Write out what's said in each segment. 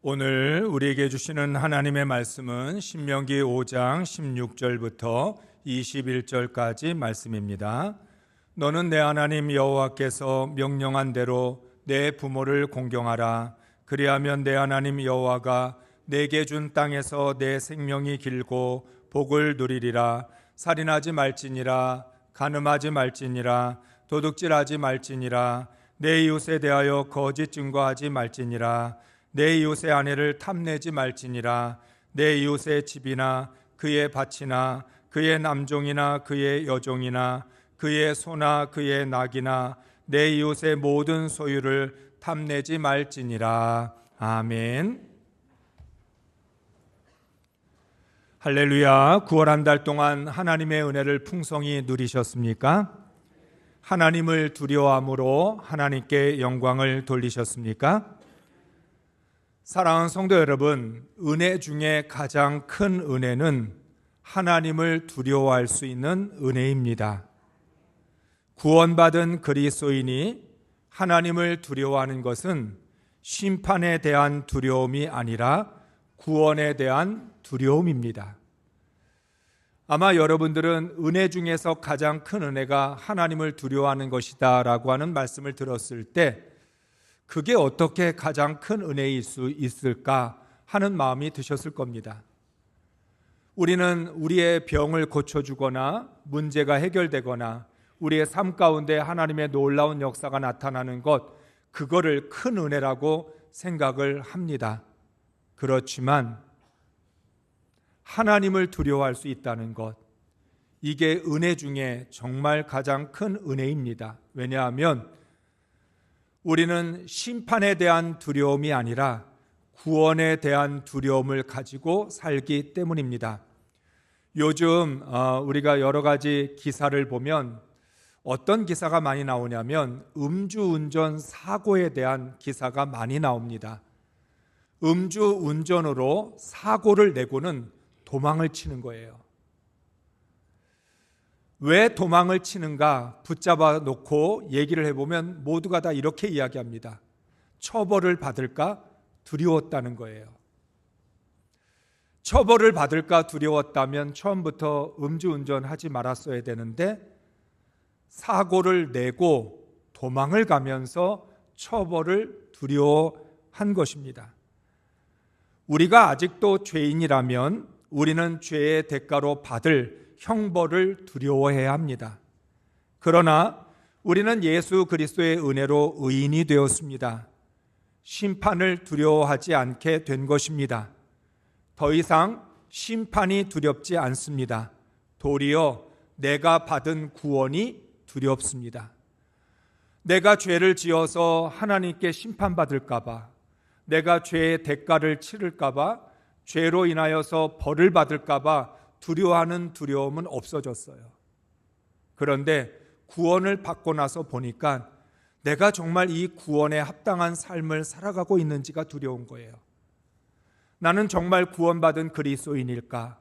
오늘 우리에게 주시는 하나님의 말씀은 신명기 5장 16절부터 21절까지 말씀입니다. 너는 내 하나님 여호와께서 명령한 대로 내 부모를 공경하라. 그리하면 내 하나님 여호와가 내게 준 땅에서 내 생명이 길고 복을 누리리라. 살인하지 말지니라. 간음하지 말지니라. 도둑질하지 말지니라. 내 이웃에 대하여 거짓 증거하지 말지니라. 내 이웃의 아내를 탐내지 말지니라. 내 이웃의 집이나 그의 밭이나 그의 남종이나 그의 여종이나 그의 소나 그의 낙이나 내 이웃의 모든 소유를 탐내지 말지니라. 아멘. 할렐루야. 9월 한 달 동안 하나님의 은혜를 풍성히 누리셨습니까? 하나님을 두려워함으로 하나님께 영광을 돌리셨습니까? 사랑하는 성도 여러분, 은혜 중에 가장 큰 은혜는 하나님을 두려워할 수 있는 은혜입니다. 구원받은 그리스도인이 하나님을 두려워하는 것은 심판에 대한 두려움이 아니라 구원에 대한 두려움입니다. 아마 여러분들은 은혜 중에서 가장 큰 은혜가 하나님을 두려워하는 것이다 라고 하는 말씀을 들었을 때 그게 어떻게 가장 큰 은혜일 수 있을까 하는 마음이 드셨을 겁니다. 우리는 우리의 병을 고쳐주거나 문제가 해결되거나 우리의 삶 가운데 하나님의 놀라운 역사가 나타나는 것, 그거를 큰 은혜라고 생각을 합니다. 그렇지만 하나님을 두려워할 수 있다는 것, 이게 은혜 중에 정말 가장 큰 은혜입니다. 왜냐하면 우리는 심판에 대한 두려움이 아니라 구원에 대한 두려움을 가지고 살기 때문입니다. 요즘 우리가 여러 가지 기사를 보면 어떤 기사가 많이 나오냐면 음주운전 사고에 대한 기사가 많이 나옵니다. 음주운전으로 사고를 내고는 도망을 치는 거예요. 왜 도망을 치는가 붙잡아 놓고 얘기를 해보면 모두가 다 이렇게 이야기합니다. 처벌을 받을까 두려웠다는 거예요. 처벌을 받을까 두려웠다면 처음부터 음주운전 하지 말았어야 되는데 사고를 내고 도망을 가면서 처벌을 두려워한 것입니다. 우리가 아직도 죄인이라면 우리는 죄의 대가로 받을 형벌을 두려워해야 합니다. 그러나 우리는 예수 그리스도의 은혜로 의인이 되었습니다. 심판을 두려워하지 않게 된 것입니다. 더 이상 심판이 두렵지 않습니다. 도리어 내가 받은 구원이 두렵습니다. 내가 죄를 지어서 하나님께 심판받을까 봐, 내가 죄의 대가를 치를까 봐, 죄로 인하여서 벌을 받을까 봐 두려워하는 두려움은 없어졌어요. 그런데 구원을 받고 나서 보니까 내가 정말 이 구원에 합당한 삶을 살아가고 있는지가 두려운 거예요. 나는 정말 구원받은 그리스도인일까?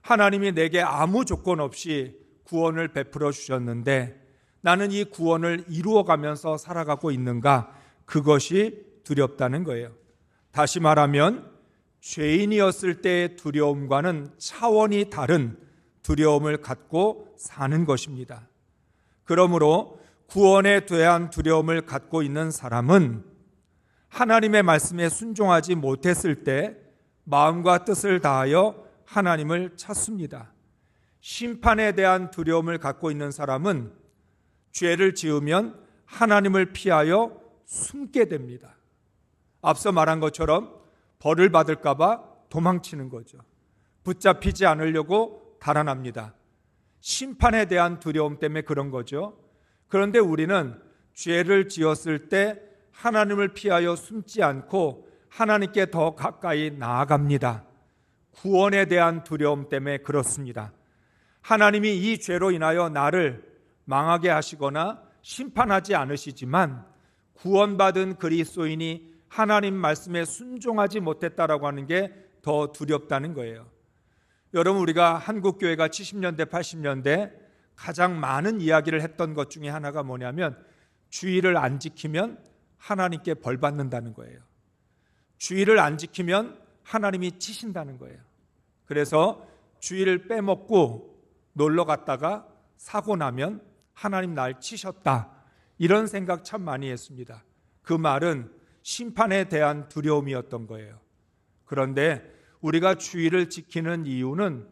하나님이 내게 아무 조건 없이 구원을 베풀어 주셨는데 나는 이 구원을 이루어가면서 살아가고 있는가? 그것이 두렵다는 거예요. 다시 말하면 죄인이었을 때의 두려움과는 차원이 다른 두려움을 갖고 사는 것입니다. 그러므로 구원에 대한 두려움을 갖고 있는 사람은 하나님의 말씀에 순종하지 못했을 때 마음과 뜻을 다하여 하나님을 찾습니다. 심판에 대한 두려움을 갖고 있는 사람은 죄를 지으면 하나님을 피하여 숨게 됩니다. 앞서 말한 것처럼 벌을 받을까 봐 도망치는 거죠. 붙잡히지 않으려고 달아납니다. 심판에 대한 두려움 때문에 그런 거죠. 그런데 우리는 죄를 지었을 때 하나님을 피하여 숨지 않고 하나님께 더 가까이 나아갑니다. 구원에 대한 두려움 때문에 그렇습니다. 하나님이 이 죄로 인하여 나를 망하게 하시거나 심판하지 않으시지만 구원받은 그리스도인이 하나님 말씀에 순종하지 못했다라고 하는 게 더 두렵다는 거예요. 여러분, 우리가 한국교회가 70년대, 80년대 가장 많은 이야기를 했던 것 중에 하나가 뭐냐면 주의를 안 지키면 하나님께 벌 받는다는 거예요. 주의를 안 지키면 하나님이 치신다는 거예요. 그래서 주의를 빼먹고 놀러 갔다가 사고 나면 하나님 날 치셨다, 이런 생각 참 많이 했습니다. 그 말은 심판에 대한 두려움이었던 거예요. 그런데 우리가 주의를 지키는 이유는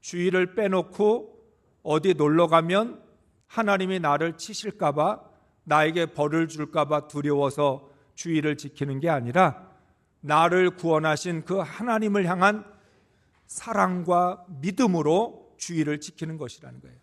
주의를 빼놓고 어디 놀러 가면 하나님이 나를 치실까 봐, 나에게 벌을 줄까 봐 두려워서 주의를 지키는 게 아니라 나를 구원하신 그 하나님을 향한 사랑과 믿음으로 주의를 지키는 것이라는 거예요.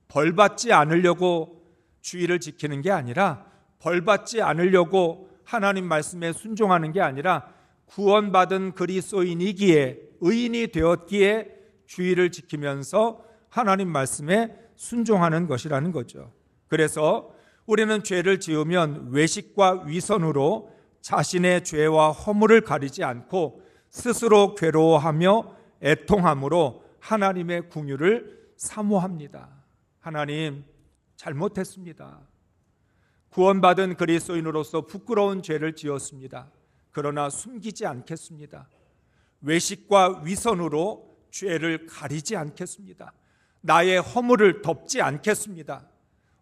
벌받지 않으려고 주의를 지키는 게 아니라, 벌받지 않으려고 하나님 말씀에 순종하는 게 아니라, 구원받은 그리스도인이기에, 의인이 되었기에 주의를 지키면서 하나님 말씀에 순종하는 것이라는 거죠. 그래서 우리는 죄를 지으면 외식과 위선으로 자신의 죄와 허물을 가리지 않고 스스로 괴로워하며 애통함으로 하나님의 긍휼을 사모합니다. 하나님, 잘못했습니다. 구원받은 그리스도인으로서 부끄러운 죄를 지었습니다. 그러나 숨기지 않겠습니다. 외식과 위선으로 죄를 가리지 않겠습니다. 나의 허물을 덮지 않겠습니다.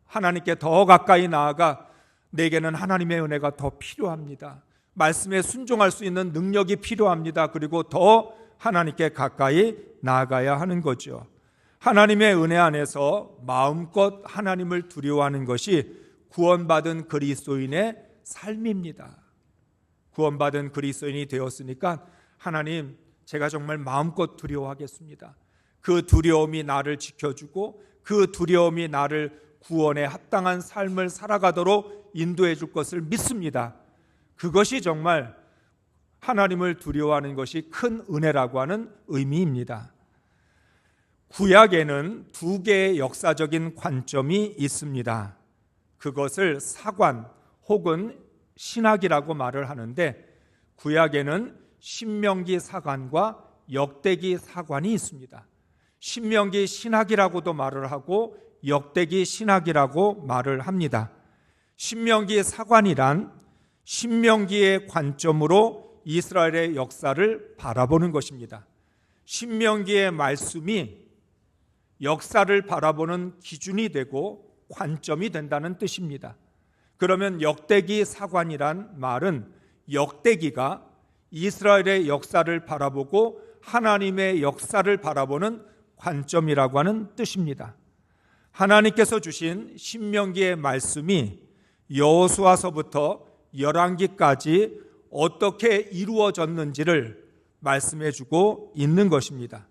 하나님께 더 가까이 나아가 내게는 하나님의 은혜가 더 필요합니다. 말씀에 순종할 수 있는 능력이 필요합니다. 그리고 더 하나님께 가까이 나아가야 하는 거죠. 하나님의 은혜 안에서 마음껏 하나님을 두려워하는 것이 구원받은 그리스도인의 삶입니다. 구원받은 그리스도인이 되었으니까 하나님, 제가 정말 마음껏 두려워하겠습니다. 그 두려움이 나를 지켜주고 그 두려움이 나를 구원에 합당한 삶을 살아가도록 인도해 줄 것을 믿습니다. 그것이 정말 하나님을 두려워하는 것이 큰 은혜라고 하는 의미입니다. 구약에는 두 개의 역사적인 관점이 있습니다. 그것을 사관 혹은 신학이라고 말을 하는데, 구약에는 신명기 사관과 역대기 사관이 있습니다. 신명기 신학이라고도 말을 하고 역대기 신학이라고 말을 합니다. 신명기 사관이란 신명기의 관점으로 이스라엘의 역사를 바라보는 것입니다. 신명기의 말씀이 역사를 바라보는 기준이 되고 관점이 된다는 뜻입니다. 그러면 역대기 사관이란 말은 역대기가 이스라엘의 역사를 바라보고 하나님의 역사를 바라보는 관점이라고 하는 뜻입니다. 하나님께서 주신 신명기의 말씀이 여호수아서부터 열왕기까지 어떻게 이루어졌는지를 말씀해 주고 있는 것입니다.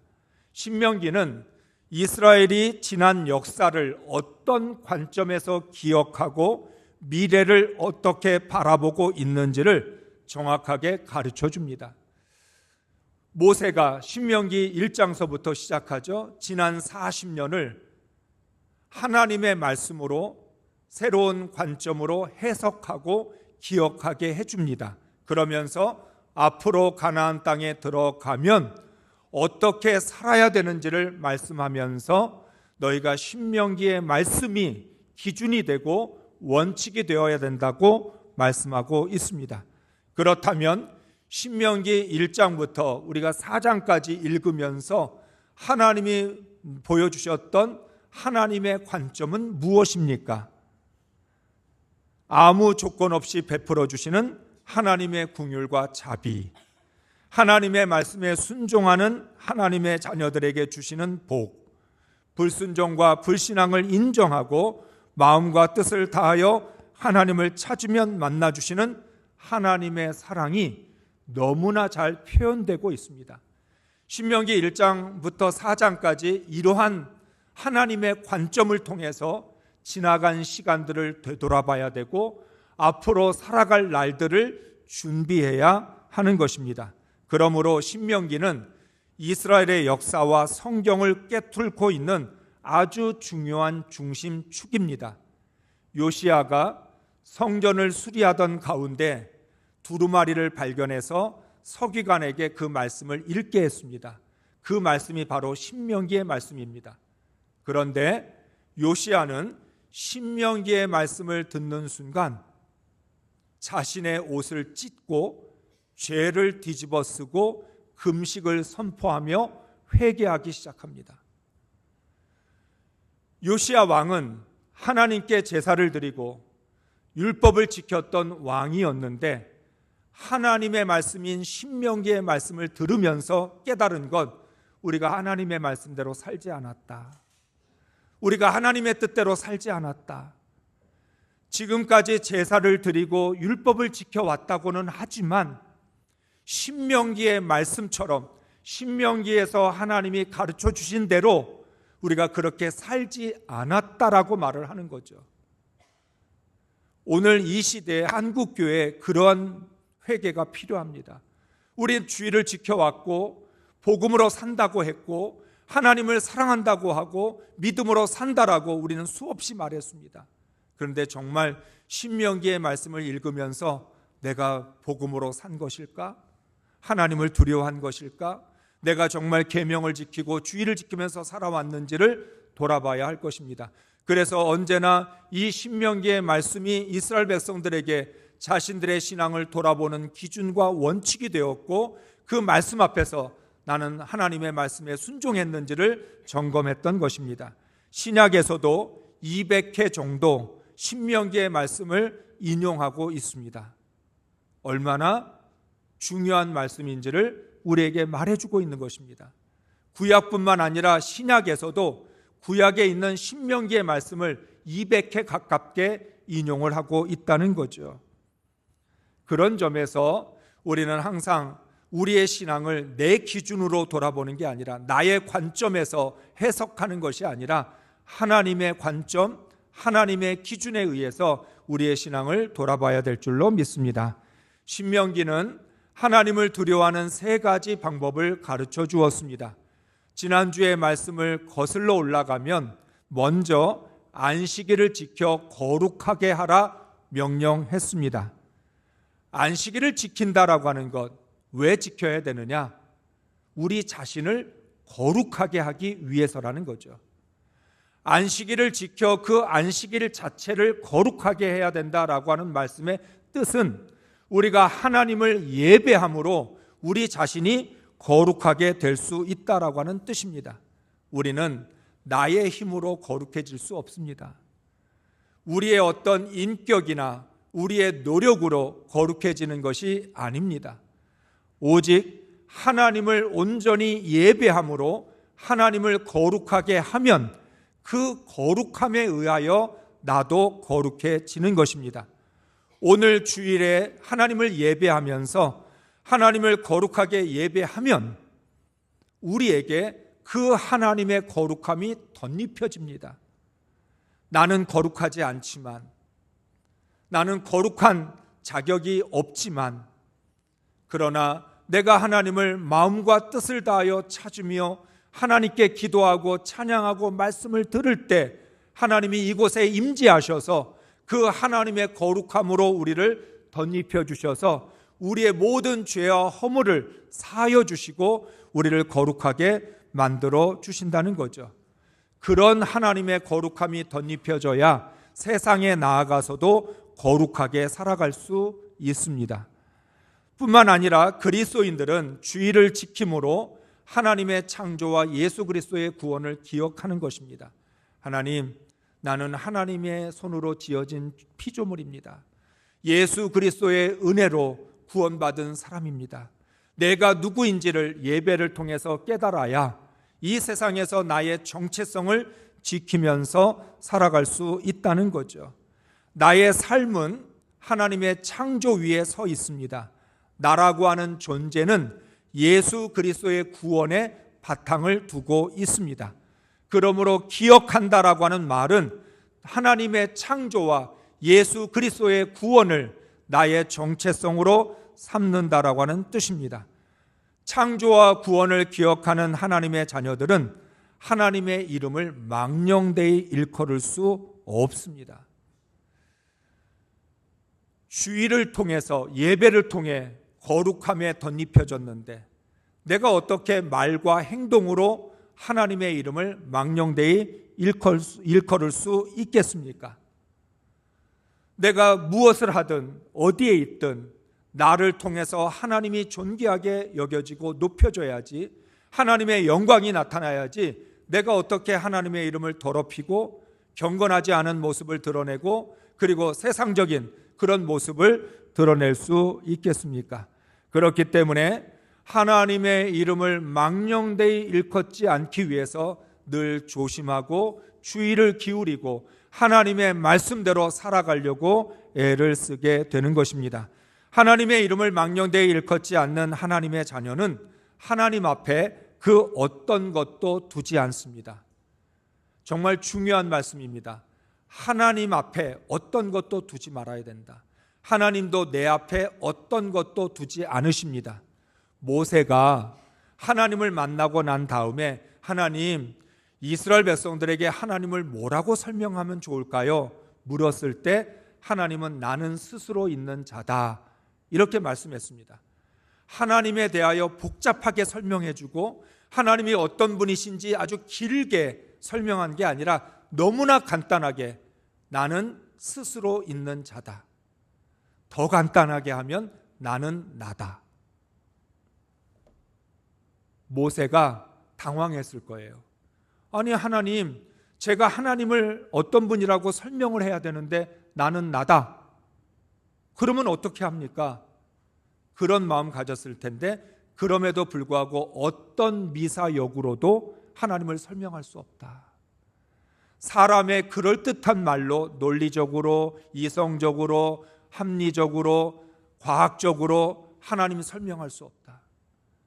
신명기는 이스라엘이 지난 역사를 어떤 관점에서 기억하고 미래를 어떻게 바라보고 있는지를 정확하게 가르쳐 줍니다. 모세가 신명기 1장서부터 시작하죠. 지난 40년을 하나님의 말씀으로 새로운 관점으로 해석하고 기억하게 해줍니다. 그러면서 앞으로 가나안 땅에 들어가면 어떻게 살아야 되는지를 말씀하면서 너희가 신명기의 말씀이 기준이 되고 원칙이 되어야 된다고 말씀하고 있습니다. 그렇다면 신명기 1장부터 우리가 4장까지 읽으면서 하나님이 보여주셨던 하나님의 관점은 무엇입니까? 아무 조건 없이 베풀어 주시는 하나님의 긍휼과 자비, 하나님의 말씀에 순종하는 하나님의 자녀들에게 주시는 복, 불순종과 불신앙을 인정하고 마음과 뜻을 다하여 하나님을 찾으면 만나 주시는 하나님의 사랑이 너무나 잘 표현되고 있습니다. 신명기 1장부터 4장까지 이러한 하나님의 관점을 통해서 지나간 시간들을 되돌아봐야 되고 앞으로 살아갈 날들을 준비해야 하는 것입니다. 그러므로 신명기는 이스라엘의 역사와 성경을 꿰뚫고 있는 아주 중요한 중심축입니다. 요시야가 성전을 수리하던 가운데 두루마리를 발견해서 서기관에게 그 말씀을 읽게 했습니다. 그 말씀이 바로 신명기의 말씀입니다. 그런데 요시야는 신명기의 말씀을 듣는 순간 자신의 옷을 찢고 죄를 뒤집어쓰고 금식을 선포하며 회개하기 시작합니다. 요시야 왕은 하나님께 제사를 드리고 율법을 지켰던 왕이었는데 하나님의 말씀인 신명기의 말씀을 들으면서 깨달은 것, 우리가 하나님의 말씀대로 살지 않았다. 우리가 하나님의 뜻대로 살지 않았다. 지금까지 제사를 드리고 율법을 지켜왔다고는 하지만 신명기의 말씀처럼 신명기에서 하나님이 가르쳐 주신 대로 우리가 그렇게 살지 않았다라고 말을 하는 거죠. 오늘 이 시대에 한국교회에 그러한 회개가 필요합니다. 우리는 주의를 지켜왔고 복음으로 산다고 했고 하나님을 사랑한다고 하고 믿음으로 산다라고 우리는 수없이 말했습니다. 그런데 정말 신명기의 말씀을 읽으면서 내가 복음으로 산 것일까? 하나님을 두려워한 것일까? 내가 정말 계명을 지키고 주의를 지키면서 살아왔는지를 돌아봐야 할 것입니다. 그래서 언제나 이 신명기의 말씀이 이스라엘 백성들에게 자신들의 신앙을 돌아보는 기준과 원칙이 되었고 그 말씀 앞에서 나는 하나님의 말씀에 순종했는지를 점검했던 것입니다. 신약에서도 200회 정도 신명기의 말씀을 인용하고 있습니다. 얼마나 중요한 말씀인지를 우리에게 말해주고 있는 것입니다. 구약뿐만 아니라 신약에서도 구약에 있는 신명기의 말씀을 200회 가깝게 인용을 하고 있다는 거죠. 그런 점에서 우리는 항상 우리의 신앙을 내 기준으로 돌아보는 게 아니라 나의 관점에서 해석하는 것이 아니라 하나님의 관점, 하나님의 기준에 의해서 우리의 신앙을 돌아봐야 될 줄로 믿습니다. 신명기는 하나님을 두려워하는 3가지 방법을 가르쳐 주었습니다. 지난주의 말씀을 거슬러 올라가면 먼저 안식일을 지켜 거룩하게 하라 명령했습니다. 안식일을 지킨다라고 하는 것, 왜 지켜야 되느냐? 우리 자신을 거룩하게 하기 위해서라는 거죠. 안식일을 지켜 그 안식일 자체를 거룩하게 해야 된다라고 하는 말씀의 뜻은 우리가 하나님을 예배함으로 우리 자신이 거룩하게 될 수 있다라고 하는 뜻입니다. 우리는 나의 힘으로 거룩해질 수 없습니다. 우리의 어떤 인격이나 우리의 노력으로 거룩해지는 것이 아닙니다. 오직 하나님을 온전히 예배함으로 하나님을 거룩하게 하면 그 거룩함에 의하여 나도 거룩해지는 것입니다. 오늘 주일에 하나님을 예배하면서 하나님을 거룩하게 예배하면 우리에게 그 하나님의 거룩함이 덧입혀집니다. 나는 거룩하지 않지만, 나는 거룩한 자격이 없지만, 그러나 내가 하나님을 마음과 뜻을 다하여 찾으며 하나님께 기도하고 찬양하고 말씀을 들을 때 하나님이 이곳에 임재하셔서 그 하나님의 거룩함으로 우리를 덧입혀 주셔서 우리의 모든 죄와 허물을 사하여 주시고 우리를 거룩하게 만들어 주신다는 거죠. 그런 하나님의 거룩함이 덧입혀져야 세상에 나아가서도 거룩하게 살아갈 수 있습니다. 뿐만 아니라 그리스도인들은 주의를 지킴으로 하나님의 창조와 예수 그리스도의 구원을 기억하는 것입니다. 하나님, 나는 하나님의 손으로 지어진 피조물입니다. 예수 그리스도의 은혜로 구원받은 사람입니다. 내가 누구인지를 예배를 통해서 깨달아야 이 세상에서 나의 정체성을 지키면서 살아갈 수 있다는 거죠. 나의 삶은 하나님의 창조 위에 서 있습니다. 나라고 하는 존재는 예수 그리스도의 구원에 바탕을 두고 있습니다. 그러므로 기억한다라고 하는 말은 하나님의 창조와 예수 그리스도의 구원을 나의 정체성으로 삼는다라고 하는 뜻입니다. 창조와 구원을 기억하는 하나님의 자녀들은 하나님의 이름을 망령되이 일컬을 수 없습니다. 주의를 통해서 예배를 통해 거룩함에 덧입혀졌는데 내가 어떻게 말과 행동으로 하나님의 이름을 망령되이 일컬을 수 있겠습니까? 내가 무엇을 하든 어디에 있든 나를 통해서 하나님이 존귀하게 여겨지고 높여져야지, 하나님의 영광이 나타나야지 내가 어떻게 하나님의 이름을 더럽히고 경건하지 않은 모습을 드러내고 그리고 세상적인 그런 모습을 드러낼 수 있겠습니까? 그렇기 때문에 하나님의 이름을 망령되이 일컫지 않기 위해서 늘 조심하고 주의를 기울이고 하나님의 말씀대로 살아가려고 애를 쓰게 되는 것입니다. 하나님의 이름을 망령되이 일컫지 않는 하나님의 자녀는 하나님 앞에 그 어떤 것도 두지 않습니다. 정말 중요한 말씀입니다. 하나님 앞에 어떤 것도 두지 말아야 된다. 하나님도 내 앞에 어떤 것도 두지 않으십니다. 모세가 하나님을 만나고 난 다음에 하나님, 이스라엘 백성들에게 하나님을 뭐라고 설명하면 좋을까요? 물었을 때 하나님은 나는 스스로 있는 자다, 이렇게 말씀했습니다. 하나님에 대하여 복잡하게 설명해주고 하나님이 어떤 분이신지 아주 길게 설명한 게 아니라 너무나 간단하게 나는 스스로 있는 자다. 더 간단하게 하면 나는 나다. 모세가 당황했을 거예요. 아니 하나님, 제가 하나님을 어떤 분이라고 설명을 해야 되는데 나는 나다. 그러면 어떻게 합니까? 그런 마음 가졌을 텐데 그럼에도 불구하고 어떤 미사역으로도 하나님을 설명할 수 없다. 사람의 그럴듯한 말로 논리적으로, 이성적으로, 합리적으로, 과학적으로 하나님을 설명할 수 없다.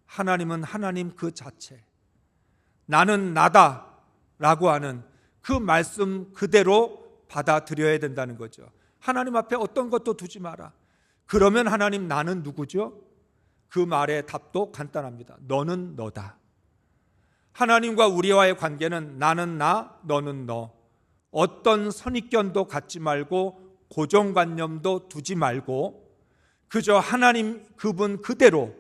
하나님은 하나님 그 자체, 나는 나다 라고 하는 그 말씀 그대로 받아들여야 된다는 거죠. 하나님 앞에 어떤 것도 두지 마라. 그러면 하나님, 나는 누구죠? 그 말의 답도 간단합니다. 너는 너다. 하나님과 우리와의 관계는 나는 나, 너는 너. 어떤 선입견도 갖지 말고 고정관념도 두지 말고 그저 하나님 그분 그대로,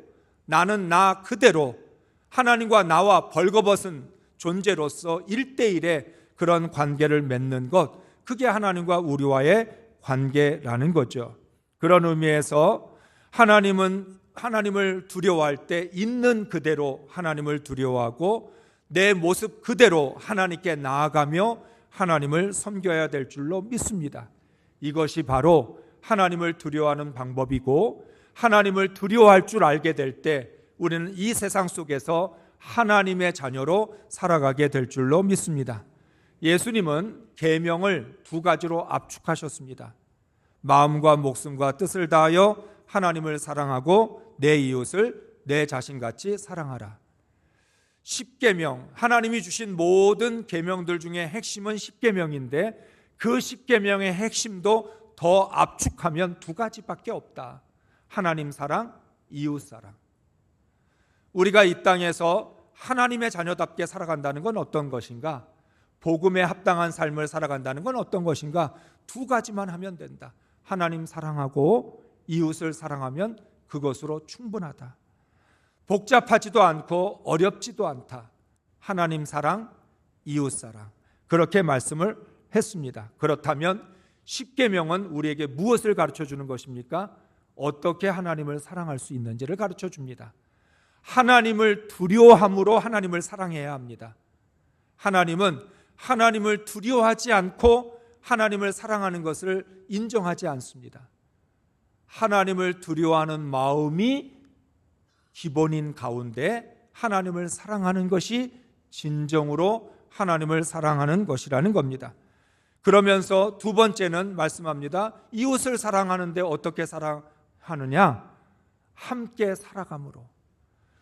나는 나 그대로 하나님과 나와 벌거벗은 존재로서 1대1의 그런 관계를 맺는 것, 그게 하나님과 우리와의 관계라는 거죠. 그런 의미에서 하나님을 두려워할 때 있는 그대로 하나님을 두려워하고 내 모습 그대로 하나님께 나아가며 하나님을 섬겨야 될 줄로 믿습니다. 이것이 바로 하나님을 두려워하는 방법이고, 하나님을 두려워할 줄 알게 될 때 우리는 이 세상 속에서 하나님의 자녀로 살아가게 될 줄로 믿습니다. 예수님은 계명을 2가지로 압축하셨습니다. 마음과 목숨과 뜻을 다하여 하나님을 사랑하고 내 이웃을 내 자신같이 사랑하라. 10계명, 하나님이 주신 모든 계명들 중에 핵심은 10계명인데 그 10계명의 핵심도 더 압축하면 2가지밖에 없다. 하나님 사랑, 이웃 사랑. 우리가 이 땅에서 하나님의 자녀답게 살아간다는 건 어떤 것인가? 복음에 합당한 삶을 살아간다는 건 어떤 것인가? 2가지만 하면 된다. 하나님 사랑하고 이웃을 사랑하면 그것으로 충분하다. 복잡하지도 않고 어렵지도 않다. 하나님 사랑, 이웃 사랑. 그렇게 말씀을 했습니다. 그렇다면 10계명은 우리에게 무엇을 가르쳐 주는 것입니까? 어떻게 하나님을 사랑할 수 있는지를 가르쳐 줍니다. 하나님을 두려워함으로 하나님을 사랑해야 합니다. 하나님은 하나님을 두려워하지 않고 하나님을 사랑하는 것을 인정하지 않습니다. 하나님을 두려워하는 마음이 기본인 가운데 하나님을 사랑하는 것이 진정으로 하나님을 사랑하는 것이라는 겁니다. 그러면서 2번째는 말씀합니다. 이웃을 사랑하는데 어떻게 사랑하느냐? 함께 살아감으로.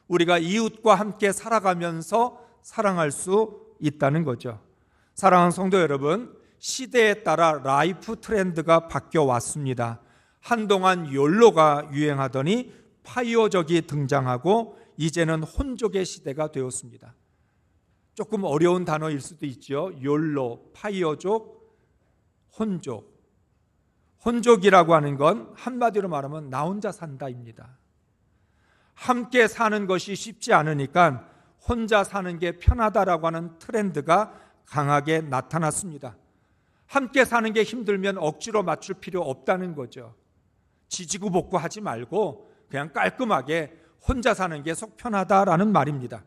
우리가 이웃과 함께 살아가면서 사랑할 수 있다는 거죠. 사랑하는 성도 여러분, 시대에 따라 라이프 트렌드가 바뀌어 왔습니다. 한동안 욜로가 유행하더니 파이어족이 등장하고 이제는 혼족의 시대가 되었습니다. 조금 어려운 단어일 수도 있죠. 욜로, 파이어족, 혼족. 혼족이라고 하는 건 한마디로 말하면 나 혼자 산다입니다. 함께 사는 것이 쉽지 않으니까 혼자 사는 게 편하다라고 하는 트렌드가 강하게 나타났습니다. 함께 사는 게 힘들면 억지로 맞출 필요 없다는 거죠. 지지고 볶고하지 말고 그냥 깔끔하게 혼자 사는 게 속 편하다라는 말입니다.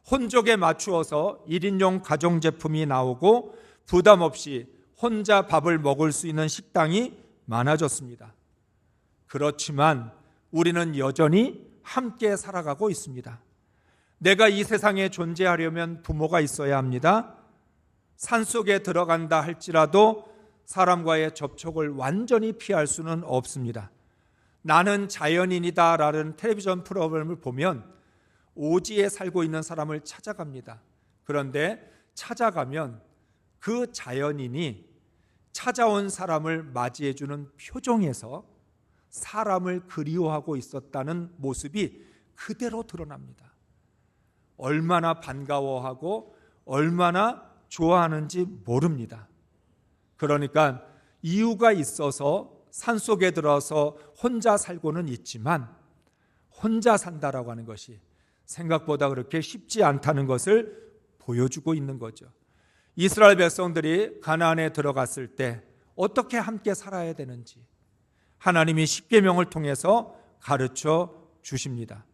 혼족에 맞추어서 1인용 가정제품이 나오고 부담 없이 혼자 밥을 먹을 수 있는 식당이 많아졌습니다. 그렇지만 우리는 여전히 함께 살아가고 있습니다. 내가 이 세상에 존재하려면 부모가 있어야 합니다. 산속에 들어간다 할지라도 사람과의 접촉을 완전히 피할 수는 없습니다. 나는 자연인이다 라는 텔레비전 프로그램을 보면 오지에 살고 있는 사람을 찾아갑니다. 그런데 찾아가면 그 자연인이 찾아온 사람을 맞이해주는 표정에서 사람을 그리워하고 있었다는 모습이 그대로 드러납니다. 얼마나 반가워하고 얼마나 좋아하는지 모릅니다. 그러니까 이유가 있어서 산속에 들어서 혼자 살고는 있지만 혼자 산다라고 하는 것이 생각보다 그렇게 쉽지 않다는 것을 보여주고 있는 거죠. 이스라엘 백성들이 가나안에 들어갔을 때 어떻게 함께 살아야 되는지 하나님이 십계명을 통해서 가르쳐 주십니다.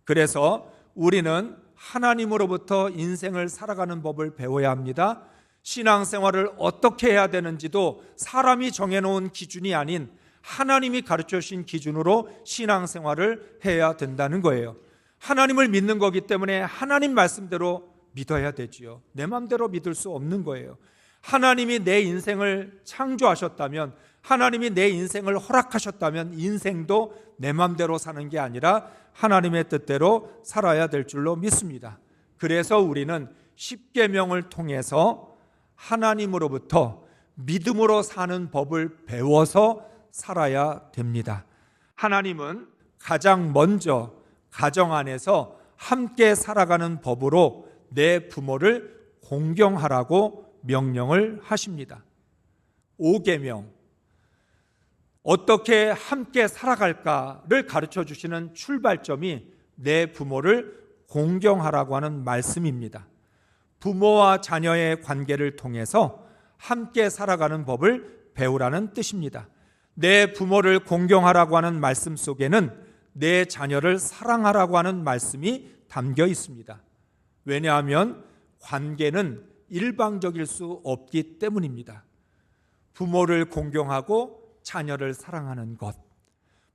그래서 우리는 하나님으로부터 인생을 살아가는 법을 배워야 합니다. 신앙생활을 어떻게 해야 되는지도 사람이 정해놓은 기준이 아닌 하나님이 가르쳐 주신 기준으로 신앙생활을 해야 된다는 거예요. 하나님을 믿는 거기 때문에 하나님 말씀대로 믿어야 되지요. 내 마음대로 믿을 수 없는 거예요. 하나님이 내 인생을 창조하셨다면, 하나님이 내 인생을 허락하셨다면 인생도 내 마음대로 사는 게 아니라 하나님의 뜻대로 살아야 될 줄로 믿습니다. 그래서 우리는 십계명을 통해서 하나님으로부터 믿음으로 사는 법을 배워서 살아야 됩니다. 하나님은 가장 먼저 가정 안에서 함께 살아가는 법으로 내 부모를 공경하라고 명령을 하십니다. 5계명, 어떻게 함께 살아갈까를 가르쳐 주시는 출발점이 내 부모를 공경하라고 하는 말씀입니다. 부모와 자녀의 관계를 통해서 함께 살아가는 법을 배우라는 뜻입니다. 내 부모를 공경하라고 하는 말씀 속에는 내 자녀를 사랑하라고 하는 말씀이 담겨 있습니다. 왜냐하면 관계는 일방적일 수 없기 때문입니다. 부모를 공경하고 자녀를 사랑하는 것,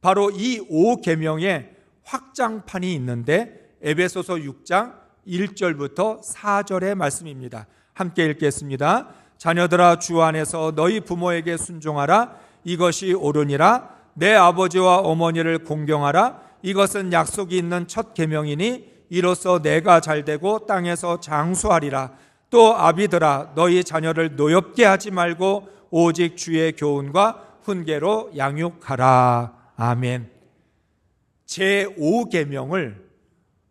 바로 이 5계명의 확장판이 있는데 에베소서 6장 1절부터 4절의 말씀입니다. 함께 읽겠습니다. 자녀들아, 주 안에서 너희 부모에게 순종하라. 이것이 옳으니라. 내 아버지와 어머니를 공경하라. 이것은 약속이 있는 첫 계명이니 이로써 내가 잘되고 땅에서 장수하리라. 또 아비들아, 너희 자녀를 노엽게 하지 말고 오직 주의 교훈과 훈계로 양육하라. 아멘. 제5계명을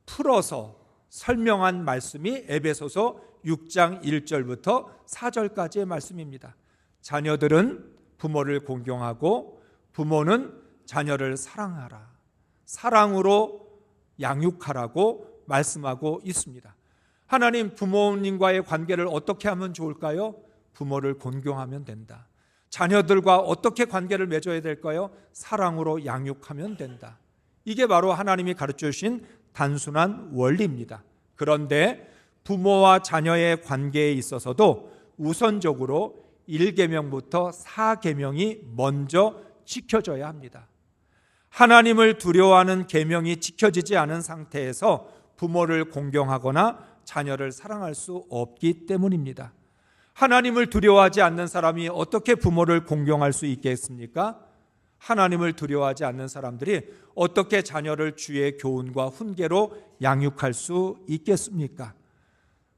풀어서 설명한 말씀이 에베소서 6장 1절부터 4절까지의 말씀입니다. 자녀들은 부모를 공경하고 부모는 자녀를 사랑하라. 사랑으로 양육하라고 말씀하고 있습니다. 하나님, 부모님과의 관계를 어떻게 하면 좋을까요? 부모를 공경하면 된다. 자녀들과 어떻게 관계를 맺어야 될까요? 사랑으로 양육하면 된다. 이게 바로 하나님이 가르쳐 주신 단순한 원리입니다. 그런데 부모와 자녀의 관계에 있어서도 우선적으로 1계명부터 4계명이 먼저 지켜져야 합니다. 하나님을 두려워하는 계명이 지켜지지 않은 상태에서 부모를 공경하거나 자녀를 사랑할 수 없기 때문입니다. 하나님을 두려워하지 않는 사람이 어떻게 부모를 공경할 수 있겠습니까? 하나님을 두려워하지 않는 사람들이 어떻게 자녀를 주의 교훈과 훈계로 양육할 수 있겠습니까?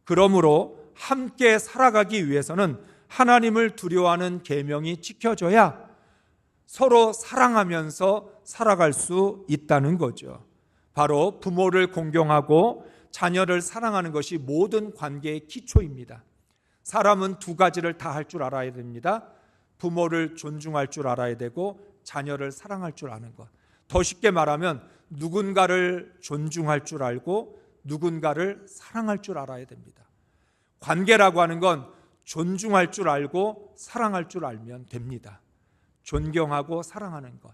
그러므로 함께 살아가기 위해서는 하나님을 두려워하는 계명이 지켜져야 서로 사랑하면서 살아갈 수 있다는 거죠. 바로 부모를 공경하고 자녀를 사랑하는 것이 모든 관계의 기초입니다. 사람은 두 가지를 다 할 줄 알아야 됩니다. 부모를 존중할 줄 알아야 되고 자녀를 사랑할 줄 아는 것. 더 쉽게 말하면 누군가를 존중할 줄 알고 누군가를 사랑할 줄 알아야 됩니다. 관계라고 하는 건 존중할 줄 알고 사랑할 줄 알면 됩니다. 존경하고 사랑하는 것,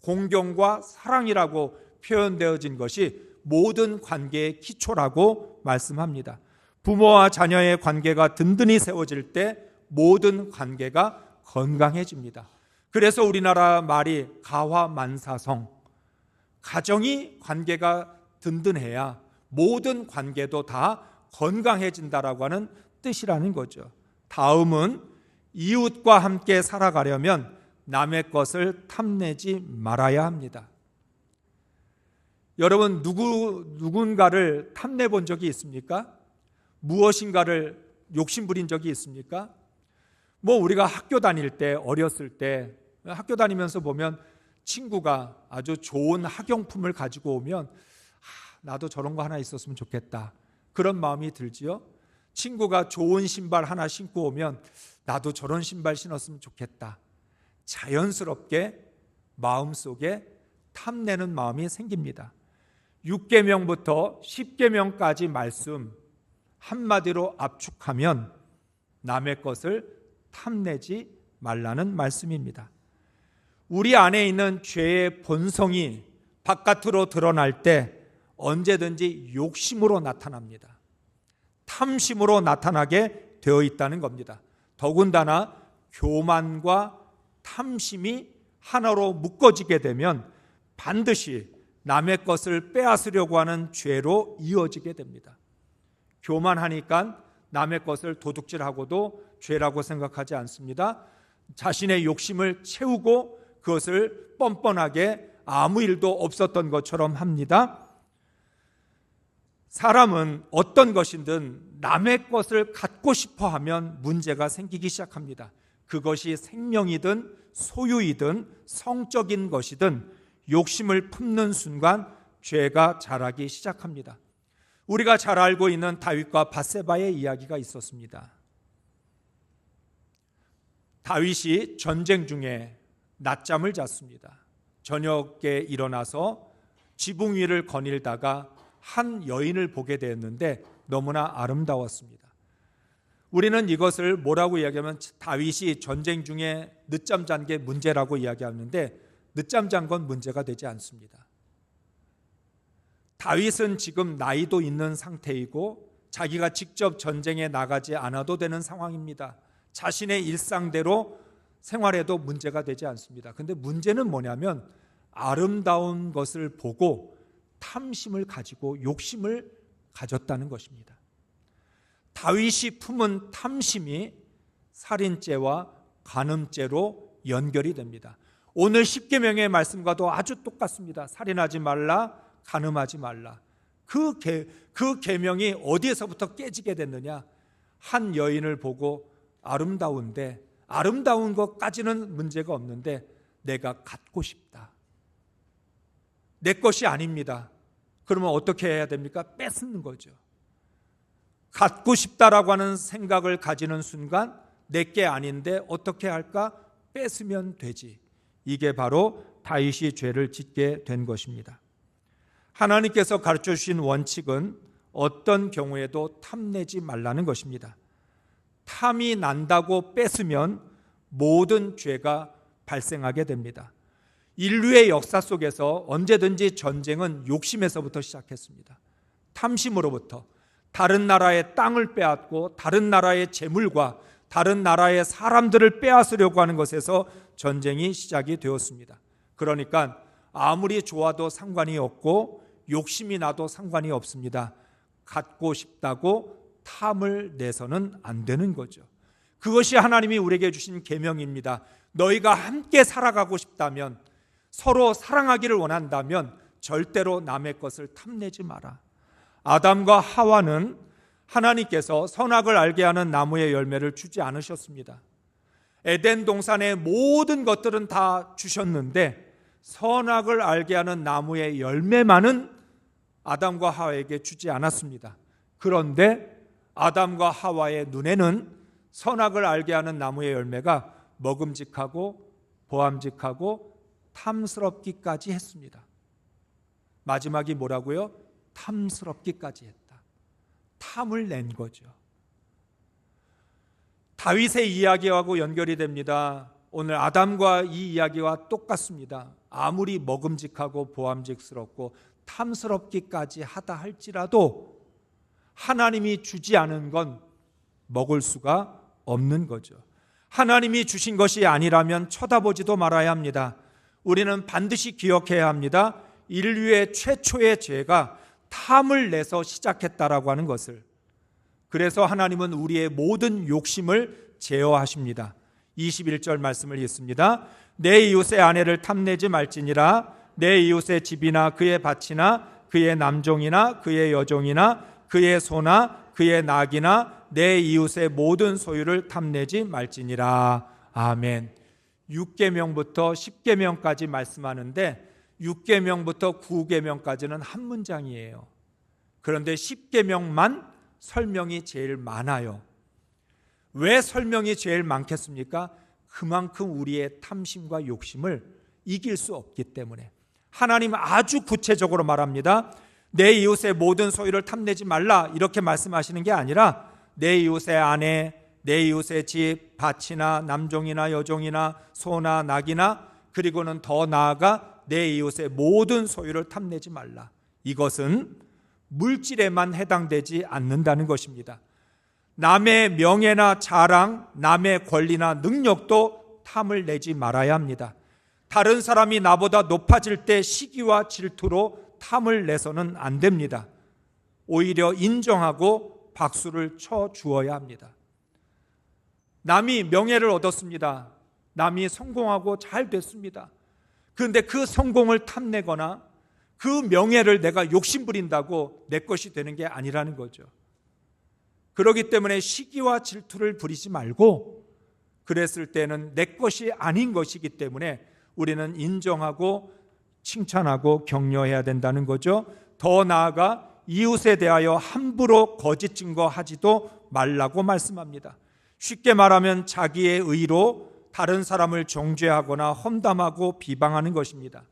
공경과 사랑이라고 표현되어진 것이 모든 관계의 기초라고 말씀합니다. 부모와 자녀의 관계가 든든히 세워질 때 모든 관계가 건강해집니다. 그래서 우리나라 말이 가화만사성, 가정이 관계가 든든해야 모든 관계도 다 건강해진다라고 하는 뜻이라는 거죠. 다음은 이웃과 함께 살아가려면 남의 것을 탐내지 말아야 합니다. 여러분, 누군가를 탐내 본 적이 있습니까? 무엇인가를 욕심부린 적이 있습니까? 우리가 학교 다닐 때, 어렸을 때 학교 다니면서 보면 친구가 아주 좋은 학용품을 가지고 오면 나도 저런 거 하나 있었으면 좋겠다, 그런 마음이 들지요. 친구가 좋은 신발 하나 신고 오면 나도 저런 신발 신었으면 좋겠다. 자연스럽게 마음속에 탐내는 마음이 생깁니다. 6계명부터 10계명까지 말씀 한마디로 압축하면 남의 것을 탐내지 말라는 말씀입니다. 우리 안에 있는 죄의 본성이 바깥으로 드러날 때 언제든지 욕심으로 나타납니다. 탐심으로 나타나게 되어 있다는 겁니다. 더군다나 교만과 탐심이 하나로 묶어지게 되면 반드시 남의 것을 빼앗으려고 하는 죄로 이어지게 됩니다. 교만하니까 남의 것을 도둑질하고도 죄라고 생각하지 않습니다. 자신의 욕심을 채우고 그것을 뻔뻔하게 아무 일도 없었던 것처럼 합니다. 사람은 어떤 것이든 남의 것을 갖고 싶어 하면 문제가 생기기 시작합니다. 그것이 생명이든 소유이든 성적인 것이든 욕심을 품는 순간 죄가 자라기 시작합니다. 우리가 잘 알고 있는 다윗과 밧세바의 이야기가 있었습니다. 다윗이 전쟁 중에 낮잠을 잤습니다. 저녁에 일어나서 지붕 위를 거닐다가 한 여인을 보게 되었는데 너무나 아름다웠습니다. 우리는 이것을 뭐라고 이야기하면 다윗이 전쟁 중에 늦잠 잔 게 문제라고 이야기하는데 늦잠 잔 건 문제가 되지 않습니다. 다윗은 지금 나이도 있는 상태이고 자기가 직접 전쟁에 나가지 않아도 되는 상황입니다. 자신의 일상대로 생활해도 문제가 되지 않습니다. 그런데 문제는 뭐냐면 아름다운 것을 보고 탐심을 가지고 욕심을 가졌다는 것입니다. 다윗이 품은 탐심이 살인죄와 간음죄로 연결이 됩니다. 오늘 10계명의 말씀과도 아주 똑같습니다. 살인하지 말라, 간음하지 말라. 그 계명이 어디에서부터 깨지게 됐느냐? 한 여인을 보고 아름다운데, 아름다운 것까지는 문제가 없는데 내가 갖고 싶다. 내 것이 아닙니다. 그러면 어떻게 해야 됩니까? 뺏는 거죠. 갖고 싶다라고 하는 생각을 가지는 순간 내게 아닌데 어떻게 할까? 뺏으면 되지. 이게 바로 다윗이 죄를 짓게 된 것입니다. 하나님께서 가르쳐 주신 원칙은 어떤 경우에도 탐내지 말라는 것입니다. 탐이 난다고 뺏으면 모든 죄가 발생하게 됩니다. 인류의 역사 속에서 언제든지 전쟁은 욕심에서부터 시작했습니다. 탐심으로부터 다른 나라의 땅을 빼앗고 다른 나라의 재물과 다른 나라의 사람들을 빼앗으려고 하는 것에서 전쟁이 시작이 되었습니다. 그러니까 아무리 좋아도 상관이 없고 욕심이 나도 상관이 없습니다. 갖고 싶다고 탐을 내서는 안 되는 거죠. 그것이 하나님이 우리에게 주신 계명입니다. 너희가 함께 살아가고 싶다면, 서로 사랑하기를 원한다면 절대로 남의 것을 탐내지 마라. 아담과 하와는 하나님께서 선악을 알게 하는 나무의 열매를 주지 않으셨습니다. 에덴 동산의 모든 것들은 다 주셨는데 선악을 알게 하는 나무의 열매만은 아담과 하와에게 주지 않았습니다. 그런데 아담과 하와의 눈에는 선악을 알게 하는 나무의 열매가 먹음직하고 보암직하고 탐스럽기까지 했습니다. 마지막이 뭐라고요? 탐스럽기까지 했다. 탐을 낸 거죠. 다윗의 이야기하고 연결이 됩니다. 오늘 아담과 이 이야기와 똑같습니다. 아무리 먹음직하고 보암직스럽고 탐스럽기까지 하다 할지라도 하나님이 주지 않은 건 먹을 수가 없는 거죠. 하나님이 주신 것이 아니라면 쳐다보지도 말아야 합니다. 우리는 반드시 기억해야 합니다. 인류의 최초의 죄가 탐을 내서 시작했다라고 하는 것을. 그래서 하나님은 우리의 모든 욕심을 제어하십니다. 21절 말씀을 읽습니다. 내 이웃의 아내를 탐내지 말지니라. 내 이웃의 집이나 그의 밭이나 그의 남종이나 그의 여종이나 그의 소나 그의 낙이나 내 이웃의 모든 소유를 탐내지 말지니라. 아멘. 6계명부터 10계명까지 말씀하는데 6계명부터 9계명까지는 한 문장이에요. 그런데 10계명만 설명이 제일 많아요. 왜 설명이 제일 많겠습니까? 그만큼 우리의 탐심과 욕심을 이길 수 없기 때문에. 하나님은 아주 구체적으로 말합니다. 내 이웃의 모든 소유를 탐내지 말라 이렇게 말씀하시는 게 아니라 내 이웃의 아내, 내 이웃의 집, 밭이나 남종이나 여종이나 소나 낙이나 그리고는 더 나아가 내 이웃의 모든 소유를 탐내지 말라. 이것은 물질에만 해당되지 않는다는 것입니다. 남의 명예나 자랑, 남의 권리나 능력도 탐을 내지 말아야 합니다. 다른 사람이 나보다 높아질 때 시기와 질투로 탐을 내서는 안 됩니다. 오히려 인정하고 박수를 쳐 주어야 합니다. 남이 명예를 얻었습니다. 남이 성공하고 잘 됐습니다. 그런데 그 성공을 탐내거나 그 명예를 내가 욕심부린다고 내 것이 되는 게 아니라는 거죠. 그렇기 때문에 시기와 질투를 부리지 말고 그랬을 때는 내 것이 아닌 것이기 때문에 우리는 인정하고 칭찬하고 격려해야 된다는 거죠. 더 나아가 이웃에 대하여 함부로 거짓 증거하지도 말라고 말씀합니다. 쉽게 말하면 자기의 의로 다른 사람을 정죄하거나 험담하고 비방하는 것입니다.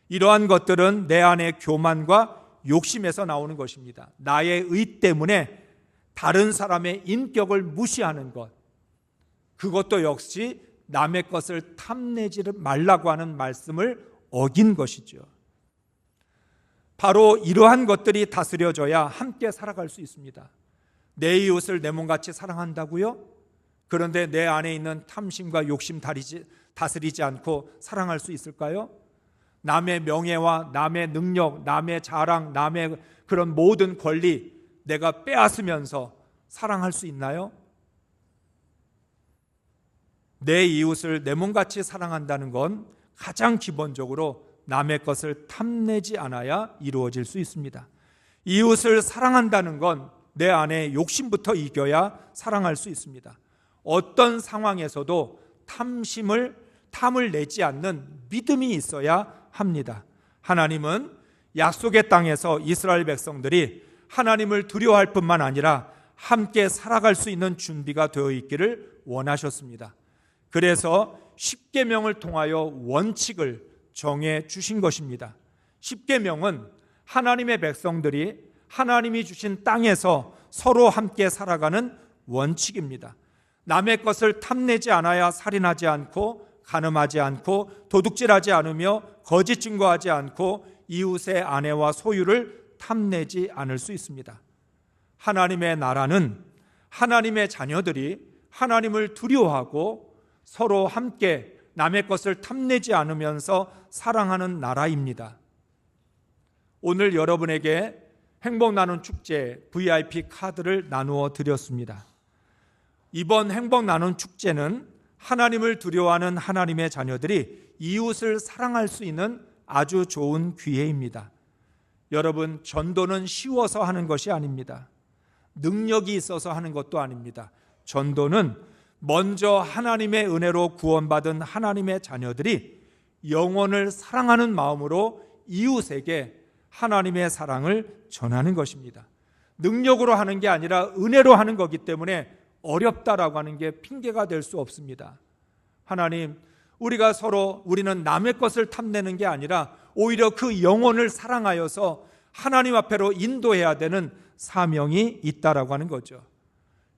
이러한 것들은 내 안의 교만과 욕심에서 나오는 것입니다. 나의 의 때문에 다른 사람의 인격을 무시하는 것, 그것도 역시 남의 것을 탐내지 말라고 하는 말씀을 어긴 것이죠. 바로 이러한 것들이 다스려져야 함께 살아갈 수 있습니다. 내 이웃을 내 몸같이 사랑한다고요? 그런데 내 안에 있는 탐심과 욕심 다스리지 않고 사랑할 수 있을까요? 남의 명예와 남의 능력, 남의 자랑, 남의 그런 모든 권리 내가 빼앗으면서 사랑할 수 있나요? 내 이웃을 내 몸같이 사랑한다는 건 가장 기본적으로 남의 것을 탐내지 않아야 이루어질 수 있습니다. 이웃을 사랑한다는 건 내 안에 욕심부터 이겨야 사랑할 수 있습니다. 어떤 상황에서도 탐을 내지 않는 믿음이 있어야 합니다. 하나님은 약속의 땅에서 이스라엘 백성들이 하나님을 두려워할 뿐만 아니라 함께 살아갈 수 있는 준비가 되어 있기를 원하셨습니다. 그래서 십계명을 통하여 원칙을 정해 주신 것입니다. 십계명은 하나님의 백성들이 하나님이 주신 땅에서 서로 함께 살아가는 원칙입니다. 남의 것을 탐내지 않아야 살인하지 않고 간음하지 않고 도둑질하지 않으며 거짓 증거하지 않고 이웃의 아내와 소유를 탐내지 않을 수 있습니다. 하나님의 나라는 하나님의 자녀들이 하나님을 두려워하고 서로 함께 남의 것을 탐내지 않으면서 사랑하는 나라입니다. 오늘 여러분에게 행복 나눔 축제 VIP 카드를 나누어 드렸습니다. 이번 행복 나눔 축제는 하나님을 두려워하는 하나님의 자녀들이 이웃을 사랑할 수 있는 아주 좋은 기회입니다. 여러분, 전도는 쉬워서 하는 것이 아닙니다. 능력이 있어서 하는 것도 아닙니다. 전도는 먼저 하나님의 은혜로 구원받은 하나님의 자녀들이 영혼을 사랑하는 마음으로 이웃에게 하나님의 사랑을 전하는 것입니다. 능력으로 하는 게 아니라 은혜로 하는 거기 때문에 어렵다라고 하는 게 핑계가 될 수 없습니다. 하나님, 우리는 남의 것을 탐내는 게 아니라 오히려 그 영혼을 사랑하여서 하나님 앞에로 인도해야 되는 사명이 있다라고 하는 거죠.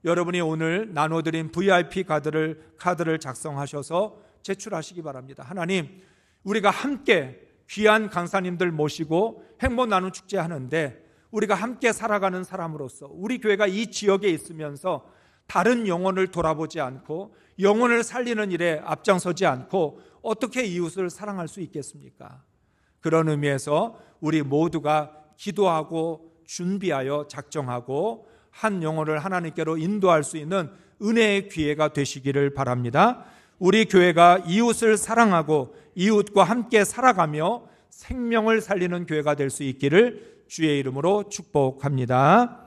여러분이 오늘 나눠드린 VIP 카드를 작성하셔서 제출하시기 바랍니다. 하나님, 우리가 함께 귀한 강사님들 모시고 행복 나눔 축제 하는데, 우리가 함께 살아가는 사람으로서 우리 교회가 이 지역에 있으면서 다른 영혼을 돌아보지 않고 영혼을 살리는 일에 앞장서지 않고 어떻게 이웃을 사랑할 수 있겠습니까? 그런 의미에서 우리 모두가 기도하고 준비하여 작정하고 한 영혼을 하나님께로 인도할 수 있는 은혜의 기회가 되시기를 바랍니다. 우리 교회가 이웃을 사랑하고 이웃과 함께 살아가며 생명을 살리는 교회가 될 수 있기를 주의 이름으로 축복합니다.